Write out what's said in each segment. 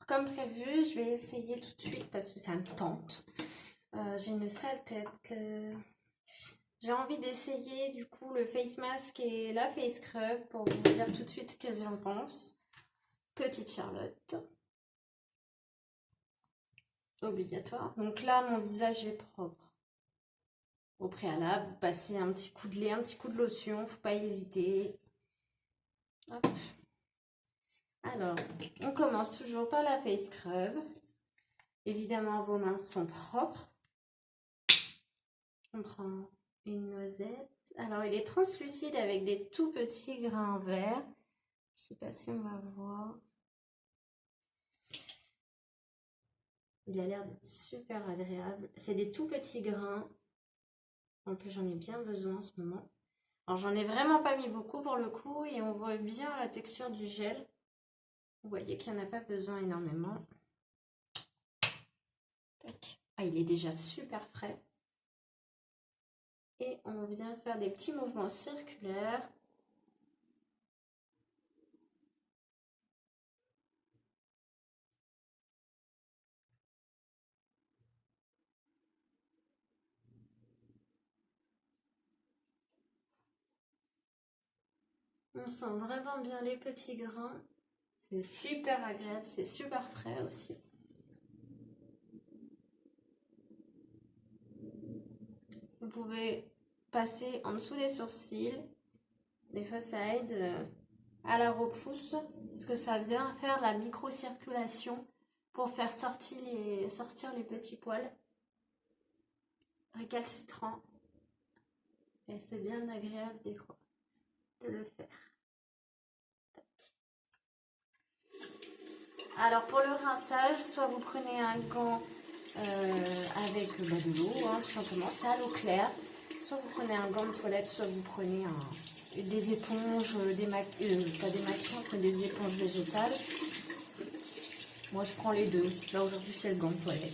comme prévu, je vais essayer tout de suite parce que ça me tente. J'ai une sale tête. J'ai envie d'essayer du coup le face mask et la face scrub pour vous dire tout de suite ce que j'en pense. Petite Charlotte. Obligatoire. Donc là, mon visage est propre. Au préalable, vous passez un petit coup de lait, un petit coup de lotion, faut pas hésiter. Hop. Alors, on commence toujours par la face scrub. Évidemment, vos mains sont propres. On prend une noisette. Alors, il est translucide avec des tout petits grains verts. Je sais pas si on va voir. Il a l'air d'être super agréable. C'est des tout petits grains. En plus, j'en ai bien besoin en ce moment. Alors, j'en ai vraiment pas mis beaucoup pour le coup. Et on voit bien la texture du gel. Vous voyez qu'il n'y en a pas besoin énormément. Tac. Ah, il est déjà super frais. Et on vient faire des petits mouvements circulaires. On sent vraiment bien les petits grains. C'est super agréable, c'est super frais aussi. Vous pouvez passer en dessous des sourcils. Des fois, ça aide à la repousse parce que ça vient faire la microcirculation pour faire sortir les petits poils récalcitrants. Et c'est bien agréable des fois de le faire. Alors pour le rinçage, soit vous prenez un gant avec de l'eau, hein, tout simplement, c'est à l'eau claire. Soit vous prenez un gant de toilette, soit vous prenez des éponges, pas des maquillantes, mais des éponges végétales. Moi je prends les deux. Là aujourd'hui c'est le gant de toilette.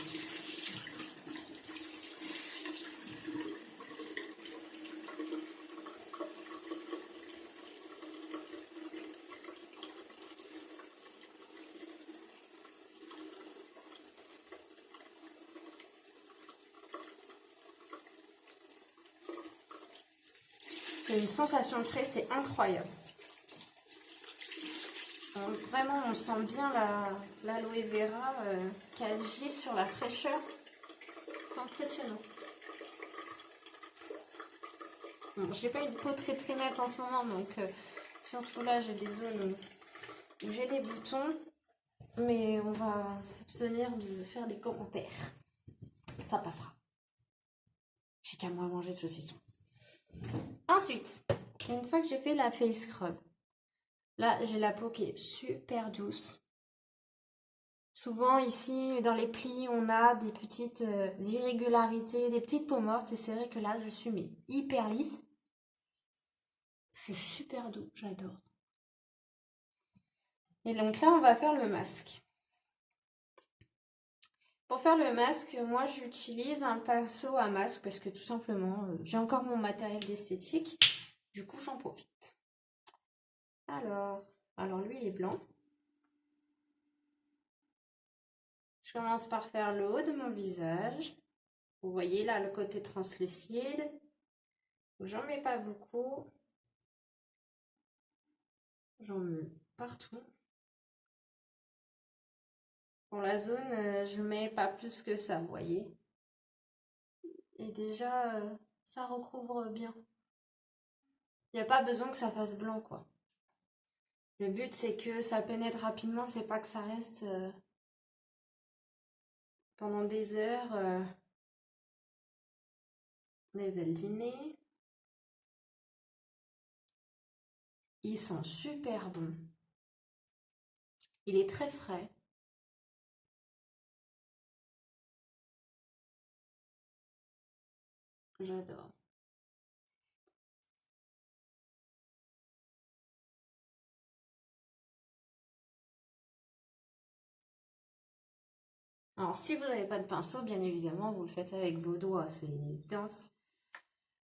C'est une sensation de frais, c'est incroyable. Vraiment, on sent bien l'aloe vera qui agit sur la fraîcheur. C'est impressionnant. Bon, j'ai pas une peau très très nette en ce moment, donc surtout là, j'ai des zones où j'ai des boutons. Mais on va s'abstenir de faire des commentaires. Ça passera. J'ai qu'à moins manger de saucisson. Ensuite, une fois que j'ai fait la face scrub, là, j'ai la peau qui est super douce. Souvent, ici, dans les plis, on a des petites irrégularités, des petites peaux mortes. Et c'est vrai que là, je suis mais hyper lisse. C'est super doux, j'adore. Et donc là, on va faire le masque. Pour faire le masque, moi, j'utilise un pinceau à masque parce que tout simplement, j'ai encore mon matériel d'esthétique. Du coup, j'en profite. Alors lui, il est blanc. Je commence par faire le haut de mon visage. Vous voyez là le côté translucide. J'en mets pas beaucoup. J'en mets partout. Pour la zone, je mets pas plus que ça, vous voyez. Et déjà, ça recouvre bien. Il n'y a pas besoin que ça fasse blanc, quoi. Le but, c'est que ça pénètre rapidement, c'est pas que ça reste pendant des heures. Les ailes du nez. Ils sont super bons. Il est très frais. J'adore. Alors, si vous n'avez pas de pinceau, bien évidemment, vous le faites avec vos doigts, c'est une évidence.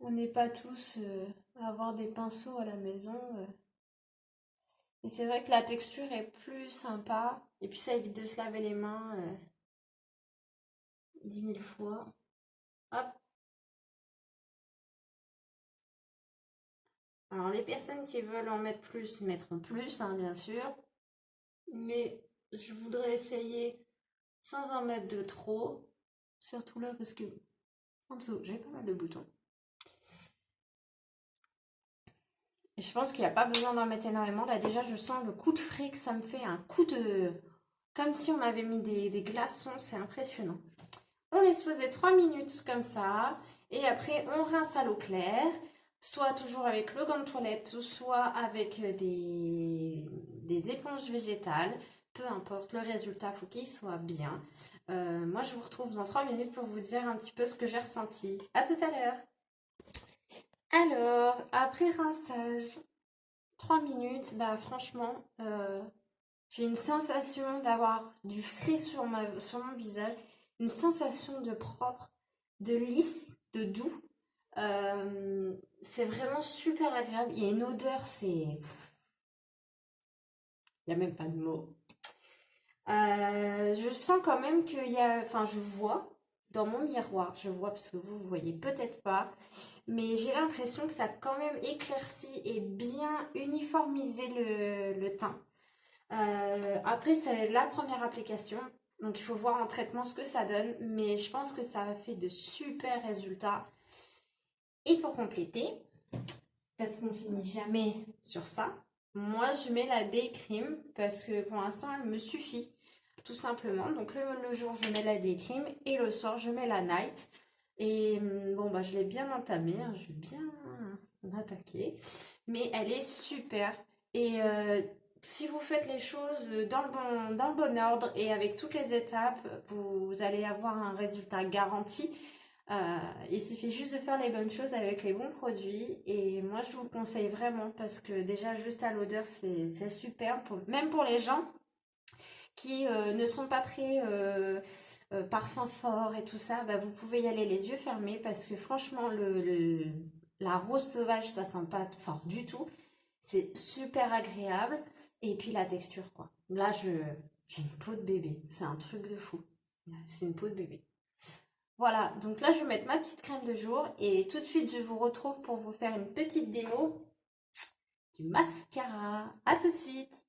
On n'est pas tous à avoir des pinceaux à la maison. Et c'est vrai que la texture est plus sympa. Et puis ça évite de se laver les mains 10 000 fois. Hop. Alors les personnes qui veulent en mettre plus mettront plus, hein, bien sûr. Mais je voudrais essayer sans en mettre de trop. Surtout là parce que en dessous, j'ai pas mal de boutons. Et je pense qu'il n'y a pas besoin d'en mettre énormément. Là déjà, je sens le coup de frais que ça me fait. Un coup de... Comme si on m'avait mis des glaçons. C'est impressionnant. On laisse poser 3 minutes comme ça. Et après, on rince à l'eau claire. Soit toujours avec le gant de toilette, soit avec des éponges végétales. Peu importe, le résultat, il faut qu'il soit bien. Moi, je vous retrouve dans 3 minutes pour vous dire un petit peu ce que j'ai ressenti. À tout à l'heure. Alors, après rinçage, 3 minutes, bah franchement, j'ai une sensation d'avoir du frais sur mon visage, une sensation de propre, de lisse, de doux. C'est vraiment super agréable. Il y a une odeur, c'est... Il n'y a même pas de mots. Je sens quand même qu'il y a... Enfin, je vois dans mon miroir, je vois parce que vous voyez peut-être pas, mais j'ai l'impression que ça a quand même éclairci et bien uniformisé le teint. Après, c'est la première application, donc il faut voir en traitement ce que ça donne, mais je pense que ça a fait de super résultats. Et pour compléter, parce qu'on finit jamais sur ça, moi je mets la Day Cream parce que pour l'instant elle me suffit tout simplement. Donc le jour je mets la Day Cream et le soir je mets la Night. Et bon bah je l'ai bien entamée, hein, je vais bien attaquer, mais elle est super. Et si vous faites les choses dans le bon ordre et avec toutes les étapes, vous allez avoir un résultat garanti. Il suffit juste de faire les bonnes choses avec les bons produits et moi je vous le conseille vraiment parce que déjà juste à l'odeur c'est super, même pour les gens qui ne sont pas très parfum fort et tout ça, bah, vous pouvez y aller les yeux fermés parce que franchement la rose sauvage ça sent pas fort du tout, c'est super agréable et puis la texture quoi. Là j'ai une peau de bébé, c'est un truc de fou, c'est une peau de bébé. Voilà, donc là je vais mettre ma petite crème de jour et tout de suite je vous retrouve pour vous faire une petite démo du mascara. À tout de suite.